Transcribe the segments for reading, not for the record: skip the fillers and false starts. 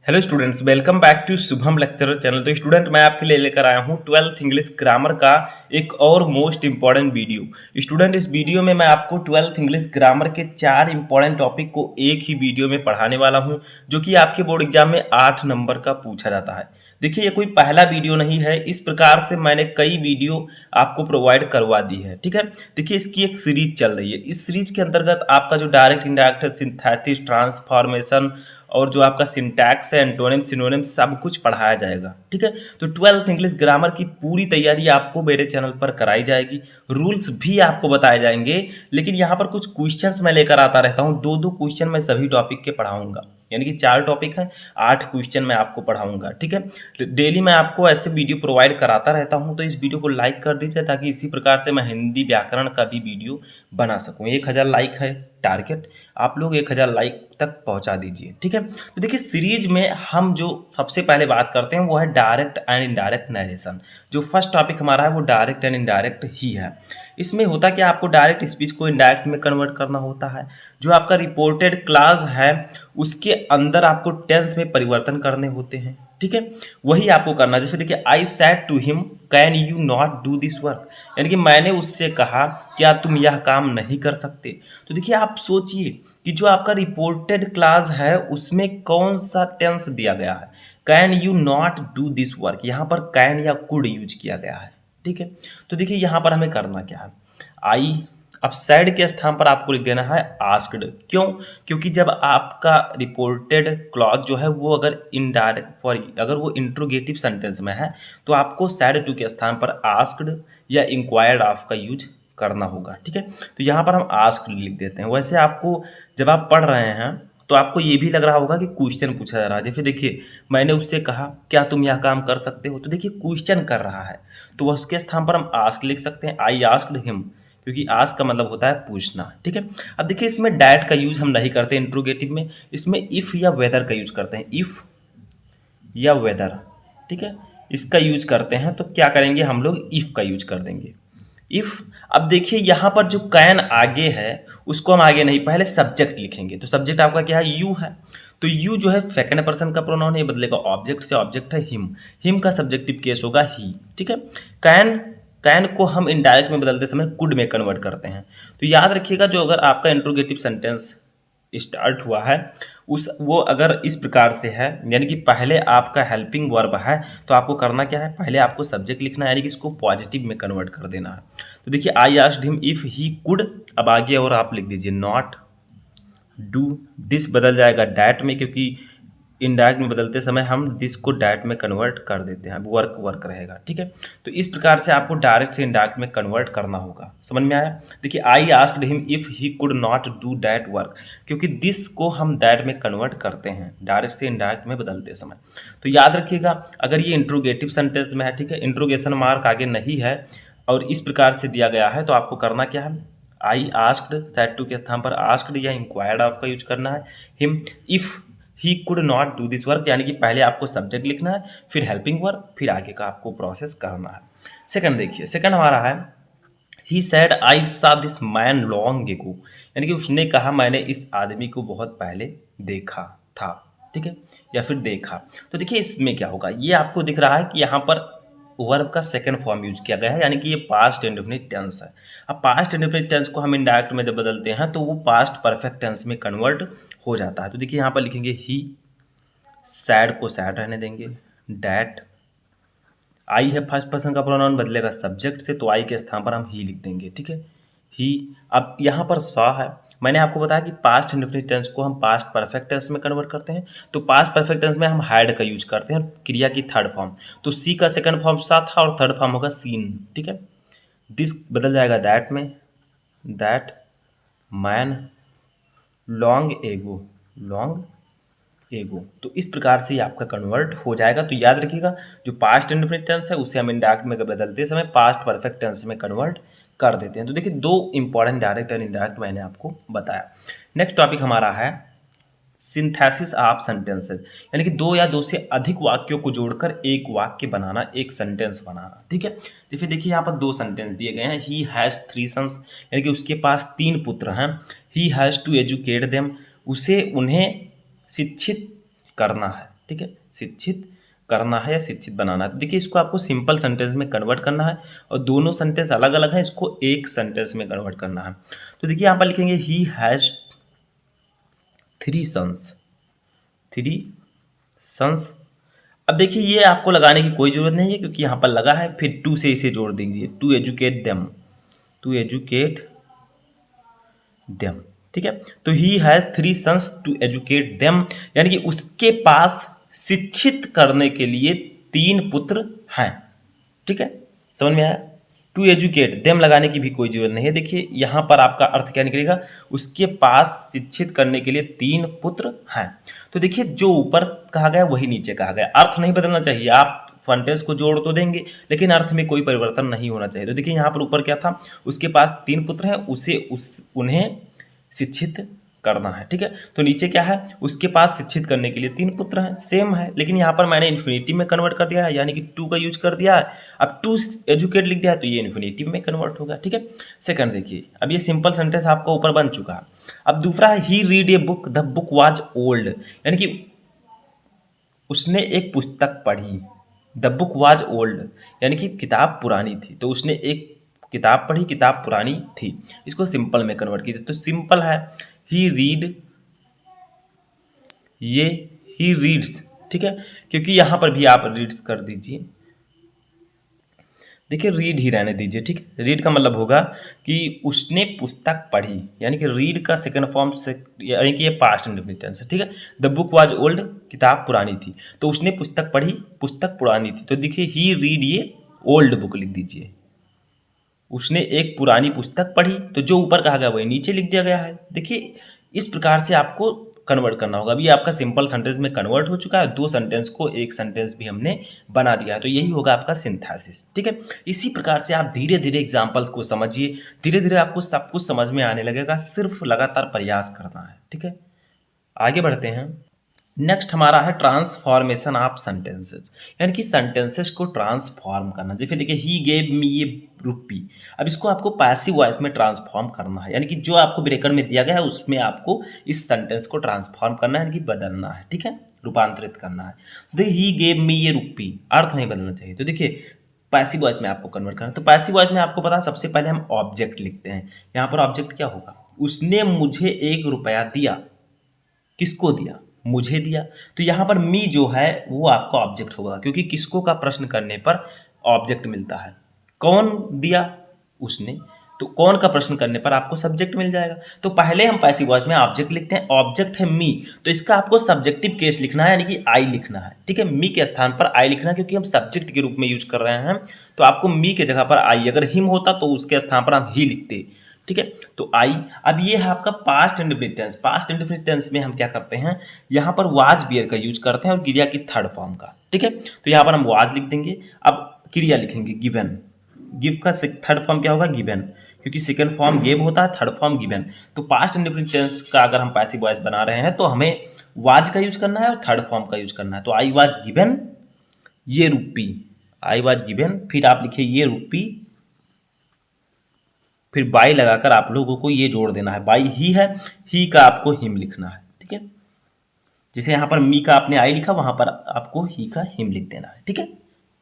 Hello students, welcome back to Shubham lecturer channel. तो student, मैं आपके लिए लेकर आया हूँ 12th इंग्लिश ग्रामर का एक और मोस्ट इंपॉर्टेंट वीडियो। स्टूडेंट, इस वीडियो में मैं आपको 12th इंग्लिश ग्रामर के 4 इंपॉर्टेंट टॉपिक को एक ही वीडियो में पढ़ाने वाला हूँ, जो कि आपके बोर्ड एग्जाम में 8 नंबर का पूछा जाता है। देखिए, ये कोई पहला वीडियो नहीं है, इस प्रकार से मैंने कई वीडियो आपको प्रोवाइड करवा दी है। ठीक है, देखिए इसकी एक सीरीज चल रही है। इस सीरीज के अंतर्गत आपका जो डायरेक्ट, इनडायरेक्ट, सिंथेसिस, ट्रांसफॉर्मेशन और जो आपका सिंटैक्स है, एंटोनिम, सिनोनिम, सब कुछ पढ़ाया जाएगा। ठीक है, तो 12th इंग्लिश ग्रामर की पूरी तैयारी आपको मेरे चैनल पर कराई जाएगी। रूल्स भी आपको बताए जाएंगे, लेकिन यहाँ पर कुछ क्वेश्चंस मैं लेकर आता रहता हूँ। दो क्वेश्चन मैं सभी टॉपिक के पढ़ाऊंगा, यानी कि 4 टॉपिक हैं, 8 क्वेश्चन मैं आपको पढ़ाऊंगा। ठीक है, डेली मैं आपको ऐसे वीडियो प्रोवाइड कराता रहता हूं, तो इस वीडियो को लाइक कर दीजिए ताकि इसी प्रकार से मैं हिंदी व्याकरण का भी वीडियो बना सकूं। 1000 लाइक है टारगेट, आप लोग 1000 लाइक तक पहुंचा दीजिए। ठीक है, तो देखिए सीरीज में हम जो सबसे पहले बात करते हैं वो है डायरेक्ट एंड इनडायरेक्ट नरेशन। जो फर्स्ट टॉपिक हमारा है वो डायरेक्ट एंड इनडायरेक्ट ही है। इसमें होता क्या, आपको डायरेक्ट स्पीच को इनडायरेक्ट में कन्वर्ट करना होता है। जो आपका रिपोर्टेड क्लास है उसके अंदर आपको टेंस में परिवर्तन करने होते हैं। ठीक है, वही आपको करना है। जैसे देखिए, I said to him can you not do this work, यानी कि मैंने उससे कहा क्या तुम यह काम नहीं कर सकते। तो देखिए आप सोचिए कि जो आपका रिपोर्टेड क्लास है उसमें कौन सा टेंस दिया गया है। Can you not do this work, यहाँ पर कैन या कुड यूज किया गया है। ठीक है, तो देखिए यहाँ पर हमें करना क्या है, आई, अब सैड के स्थान पर आपको लिख देना है आस्क्ड। क्यों? क्योंकि जब आपका रिपोर्टेड क्लॉज जो है वो अगर इनडायरेक्ट अगर वो इंट्रोगेटिव सेंटेंस में है तो आपको सैड टू के स्थान पर आस्क्ड या इंक्वायर्ड ऑफ का यूज करना होगा। ठीक है, तो यहाँ पर हम आस्क्ड लिख देते हैं। वैसे आपको जब आप पढ़ रहे हैं तो आपको ये भी लग रहा होगा कि क्वेश्चन पूछा जा रहा है। जैसे देखिए, मैंने उससे कहा क्या तुम यह काम कर सकते हो, तो देखिए क्वेश्चन कर रहा है, तो उसके स्थान पर हम आस्क लिख सकते हैं, आई आस्क्ड हिम, क्योंकि आस्क का मतलब होता है पूछना। ठीक है, अब देखिए इसमें डैट का यूज हम नहीं करते इंट्रोगेटिव में, इसमें इफ़ या वेदर का यूज करते हैं, इफ़ या वेदर। ठीक है, इसका यूज करते हैं, तो क्या करेंगे हम लोग, इफ़ का यूज कर देंगे, इफ़। अब देखिए यहाँ पर जो कैन आगे है उसको हम आगे नहीं, पहले सब्जेक्ट लिखेंगे। तो सब्जेक्ट आपका क्या है, यू है, तो यू जो है सेकंड पर्सन का प्रोनाउन है, बदलेगा ऑब्जेक्ट से, ऑब्जेक्ट है हिम, हिम का सब्जेक्टिव केस होगा ही। ठीक है, कैन, कैन को हम इनडायरेक्ट में बदलते समय कुड में कन्वर्ट करते हैं। तो याद रखिएगा, जो अगर आपका इंट्रोगेटिव सेंटेंस स्टार्ट हुआ है वो अगर इस प्रकार से है, यानी कि पहले आपका हेल्पिंग वर्ब है, तो आपको करना क्या है, पहले आपको सब्जेक्ट लिखना है, यानी कि इसको पॉजिटिव में कन्वर्ट कर देना है। तो देखिए, I asked him if he could, अब आगे और आप लिख दीजिए नॉट डू दिस, बदल जाएगा डैट में, क्योंकि इनडायरेक्ट में बदलते समय हम दिस को डैट में कन्वर्ट कर देते हैं, वर्क वर्क रहेगा। ठीक है, तो इस प्रकार से आपको डायरेक्ट से इनडायरेक्ट में कन्वर्ट करना होगा। समझ में आया? देखिए, I asked him if he could not do that work, क्योंकि दिस को हम दैट में कन्वर्ट करते हैं डायरेक्ट से इनडायरेक्ट में बदलते समय। तो याद रखिएगा, अगर ये इंट्रोगेटिव सेंटेंस में है, ठीक है, इंट्रोगेशन मार्क आगे नहीं है और इस प्रकार से दिया गया है, तो आपको करना क्या है, आई आस्क्ड, सेड टू के स्थान पर आस्क्ड या इंक्वायर्ड ऑफ का यूज करना है, him if he could not do this work, यानी कि पहले आपको सब्जेक्ट लिखना है, फिर हेल्पिंग वर्ब, फिर आगे का आपको प्रोसेस करना है। सेकंड देखिए, सेकंड हमारा है ही सैड आई सा दिस मैन लॉन्ग एगो, यानी कि उसने कहा मैंने इस आदमी को बहुत पहले देखा था। ठीक है, या फिर देखा। तो देखिए इसमें क्या होगा, ये आपको दिख रहा है कि यहाँ पर वर्ब का सेकंड फॉर्म यूज किया गया है, यानी कि ये पास्ट इंडेफिनिट टेंस है। अब पास्ट इंडेफिनिट टेंस को हम इनडायरेक्ट में जब बदलते हैं तो वो पास्ट परफेक्ट टेंस में कन्वर्ट हो जाता है। तो देखिए यहाँ पर लिखेंगे ही, सैड को सैड रहने देंगे, डैट, आई है फर्स्ट पर्सन का प्रोनाउन, बदलेगा सब्जेक्ट से, तो आई के स्थान पर हम ही लिख देंगे। ठीक है, ही। अब यहाँ पर सा है, मैंने आपको बताया कि पास्ट इंडेफिनिट टेंस को हम पास्ट परफेक्ट टेंस में कन्वर्ट करते हैं, तो पास्ट परफेक्ट टेंस में हम हैड का यूज करते हैं क्रिया की थर्ड फॉर्म, तो सी का सेकंड फॉर्म सा था और थर्ड फॉर्म होगा सीन। ठीक है, दिस बदल जाएगा दैट में, that man long ago, long ago. तो इस प्रकार से ये आपका कन्वर्ट हो जाएगा। तो याद रखिएगा, जो पास्ट इंडेफिनिट टेंस है उसे हम इनडायरेक्ट में बदलते समय पास्ट परफेक्ट टेंस में कन्वर्ट कर देते हैं। तो देखिए 2 इंपॉर्टेंट डायरेक्ट और इनडायरेक्ट मैंने आपको बताया। नेक्स्ट टॉपिक हमारा है सिंथेसिस ऑफ सेंटेंसेस, यानी कि 2 या 2 से अधिक वाक्यों को जोड़कर एक वाक्य बनाना, एक सेंटेंस बनाना। ठीक है, तो फिर देखिए यहाँ पर 2 सेंटेंस दिए गए हैं, ही हैज़ 3 सन्स, यानी कि उसके पास 3 पुत्र हैं, he has to educate them, उसे उन्हें शिक्षित करना है। ठीक है, शिक्षित करना है या शिक्षित बनाना है। तो देखिए इसको आपको सिंपल सेंटेंस में कन्वर्ट करना है और दोनों सेंटेंस अलग अलग है, इसको एक सेंटेंस में कन्वर्ट करना है। तो देखिए यहाँ पर लिखेंगे ही हैज़ 3 सन्स, 3 सन्स। अब देखिए ये आपको लगाने की कोई ज़रूरत नहीं है क्योंकि यहाँ पर लगा है, फिर टू से इसे जोड़ दीजिए, to educate them, to educate them, ठीक है। तो he has 3 sons to educate them, यानी कि उसके पास शिक्षित करने के लिए 3 पुत्र हैं, ठीक है, समझ में आया। टू एजुकेट देम लगाने की भी कोई जरूरत नहीं है। देखिए यहाँ पर आपका अर्थ क्या निकलेगा, उसके पास शिक्षित करने के लिए 3 पुत्र हैं। तो देखिए जो ऊपर कहा गया वही नीचे कहा गया, अर्थ नहीं बदलना चाहिए। आप सेंटेंस को जोड़ तो देंगे लेकिन अर्थ में कोई परिवर्तन नहीं होना चाहिए। तो देखिए यहाँ पर ऊपर क्या था, उसके पास 3 पुत्र हैं, उन्हें शिक्षित करना है, ठीक है। तो नीचे क्या है, उसके पास शिक्षित करने के लिए 3 पुत्र हैं, सेम है, लेकिन यहाँ पर मैंने इन्फिनिटिव में कन्वर्ट कर दिया है, यानी कि टू का यूज कर दिया है। अब टू एजुकेट लिख दिया है तो ये इन्फिनिटिव में कन्वर्ट होगा, ठीक है। सेकंड देखिए, अब ये सिंपल सेंटेंस आपका ऊपर बन चुका है। अब दूसरा है he read a book, the book was old, यानी कि उसने एक पुस्तक पढ़ी, द बुक वाज ओल्ड, यानी कि किताब पुरानी थी। तो उसने एक किताब पढ़ी, किताब पुरानी थी, इसको सिंपल में कन्वर्ट कीजिए। तो सिंपल है ही रीड, ये ही रीड्स, ठीक है, क्योंकि यहाँ पर भी आप रीड्स कर दीजिए। देखिए रीड ही रहने दीजिए, ठीक है। रीड का मतलब होगा कि उसने पुस्तक पढ़ी, यानी कि रीड का सेकंड फॉर्म से, यानी कि ये पास्ट इंडेफिनिट टेंस है, ठीक है। द बुक वाज ओल्ड, किताब पुरानी थी, तो उसने पुस्तक पढ़ी, पुस्तक पुरानी थी। तो देखिए ही रीड, ये ओल्ड बुक लिख दीजिए। उसने एक पुरानी पुस्तक पढ़ी, तो जो ऊपर कहा गया वही नीचे लिख दिया गया है। देखिए इस प्रकार से आपको कन्वर्ट करना होगा। अभी आपका सिंपल सेंटेंस में कन्वर्ट हो चुका है, 2 सेंटेंस को एक सेंटेंस भी हमने बना दिया है। तो यही होगा आपका सिंथेसिस, ठीक है। इसी प्रकार से आप धीरे धीरे एग्जाम्पल्स को समझिए, धीरे धीरे आपको सब कुछ समझ में आने लगेगा, सिर्फ लगातार प्रयास करना है, ठीक है। आगे बढ़ते हैं। नेक्स्ट हमारा है ट्रांसफॉर्मेशन ऑफ सेंटेंसेस, यानी कि सेंटेंसेस को ट्रांसफॉर्म करना। जैसे देखिए ही गेव मी ए रुपी, अब इसको आपको पैसिव वॉइस में ट्रांसफॉर्म करना है, यानी कि जो आपको ब्रेकर में दिया गया है उसमें आपको इस सेंटेंस को ट्रांसफॉर्म करना है, यानी कि बदलना है, ठीक है, रूपांतरित करना है। तो ही गेव मी ए रुपी, अर्थ नहीं बदलना चाहिए। तो देखिए पैसिव वॉइस में आपको कन्वर्ट करना है। तो पैसिव वॉइस में आपको पता है, सबसे पहले हम ऑब्जेक्ट लिखते हैं। यहाँ पर ऑब्जेक्ट क्या होगा, उसने मुझे 1 रुपया दिया, किसको दिया, मुझे दिया। तो यहाँ पर मी जो है वो आपका ऑब्जेक्ट होगा, क्योंकि किसको का प्रश्न करने पर ऑब्जेक्ट मिलता है। कौन दिया, उसने, तो कौन का प्रश्न करने पर आपको सब्जेक्ट मिल जाएगा। तो पहले हम पैसिव वॉइस में ऑब्जेक्ट लिखते हैं, ऑब्जेक्ट है मी, तो इसका आपको सब्जेक्टिव केस लिखना है, यानी कि आई लिखना है, ठीक है। मी के स्थान पर आई लिखना है, क्योंकि हम सब्जेक्ट के रूप में यूज कर रहे हैं, तो आपको मी के जगह पर आई, अगर हिम होता तो उसके स्थान पर हम ही लिखते, ठीक है। तो आई, अब ये है आपका past indefinite tense. Past indefinite tense में हम क्या करते हैं, यहाँ पर वाज बियर का यूज करते हैं और क्रिया की थर्ड फॉर्म का, ठीक है। तो यहाँ पर हम वाज लिख देंगे, अब क्रिया लिखेंगे गिवन, गिव का थर्ड फॉर्म क्या होगा, गिवन, क्योंकि सेकंड फॉर्म गेव होता है, थर्ड फॉर्म गिवन। तो पास्ट इंडेफिनिट टेंस का अगर हम पैसिव वॉइस बना रहे हैं तो हमें वाज का यूज करना है और थर्ड फॉर्म का यूज करना है। तो आई वाज गिवन ये रुपी, आई वाज गिवन, फिर आप लिखिए ये रुपी, फिर बाई लगाकर आप लोगों को ये जोड़ देना है, बाई ही है, ही का आपको हिम लिखना है, ठीक है। जैसे यहाँ पर मी का आपने आई लिखा, वहां पर आपको ही का हिम लिख देना है, ठीक है,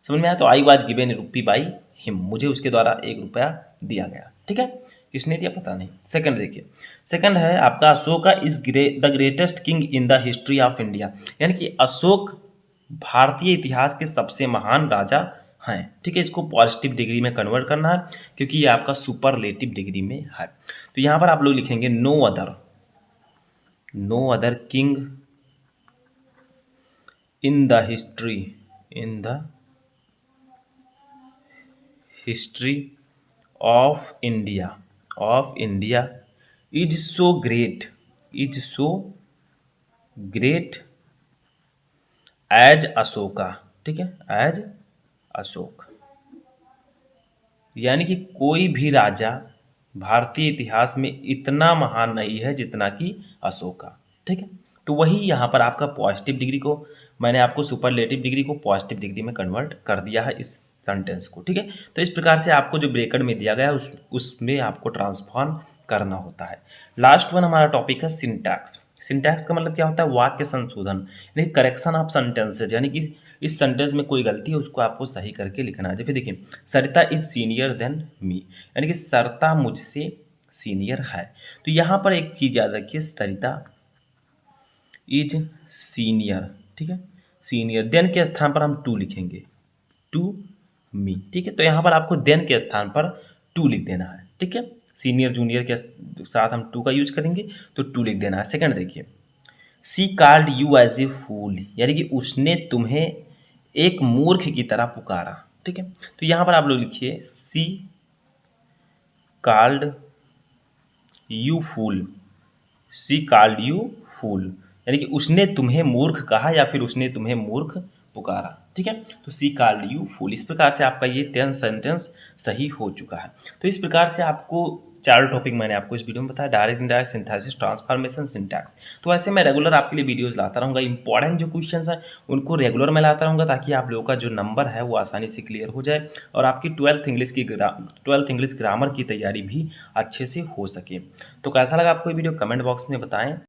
समझ में आया। तो I was given rupee by him, मुझे उसके द्वारा 1 रुपया दिया गया, ठीक है। किसने दिया पता नहीं। सेकंड देखिए, सेकंड है आपका Ashoka is the greatest king in the history of India, यानी कि अशोक भारतीय इतिहास के सबसे महान राजा हैं, ठीक है। इसको पॉजिटिव डिग्री में कन्वर्ट करना है, क्योंकि ये आपका सुपरलेटिव डिग्री में है। तो यहाँ पर आप लोग लिखेंगे no other king in the history of India is so great as Ashoka, ठीक है, एज अशोक, यानी कि कोई भी राजा भारतीय इतिहास में इतना महान नहीं है जितना कि अशोका, ठीक है। तो वही यहाँ पर आपका पॉजिटिव डिग्री को, मैंने आपको सुपरलेटिव डिग्री को पॉजिटिव डिग्री में कन्वर्ट कर दिया है इस सेंटेंस को, ठीक है। तो इस प्रकार से आपको जो ब्रैकेट में दिया गया है उसमें आपको ट्रांसफॉर्म करना होता है। लास्ट वन हमारा टॉपिक है सिंटैक्स। सिंटैक्स का मतलब क्या होता है, वाक्य संशोधन यानी करेक्शन ऑफ सेंटेंसेज, यानी कि इस सेंटेंस में कोई गलती है उसको आपको सही करके लिखना है। जैसे देखिए सरिता इज सीनियर देन मी, यानी कि सरिता मुझसे सीनियर है। तो यहाँ पर एक चीज़ याद रखिए, सरिता इज सीनियर, ठीक है, सीनियर, देन के स्थान पर हम टू लिखेंगे, टू मी, ठीक है। तो यहाँ पर आपको देन के स्थान पर टू लिख देना है, ठीक है। सीनियर जूनियर के साथ हम टू का यूज करेंगे तो टू लिख देना है। सेकंड देखिए, सी कॉल्ड यू एज ए फूल, यानी कि उसने तुम्हें एक मूर्ख की तरह पुकारा, ठीक है। तो यहाँ पर आप लोग लिखिए she called you fool, she called you fool, यानी कि उसने तुम्हें मूर्ख कहा या फिर उसने तुम्हें मूर्ख पुकारा, ठीक है। तो सी कॉल्ड यू फूल, इस प्रकार से आपका ये 10 सेंटेंस सही हो चुका है। तो इस प्रकार से आपको चार टॉपिक मैंने आपको इस वीडियो में बताया, direct indirect, synthesis, transformation, syntax. तो ऐसे मैं रेगुलर आपके लिए वीडियोस लाता रहूँगा, इंपॉर्टेंट जो क्वेश्चंस हैं उनको रेगुलर मैं लाता रहूँगा ताकि आप लोगों का जो नंबर है वो आसानी से क्लियर हो जाए और आपकी ट्वेल्थ इंग्लिश ग्रामर की तैयारी भी अच्छे से हो सके। तो कैसा लगा आपको ये वीडियो कमेंट बॉक्स में बताएं।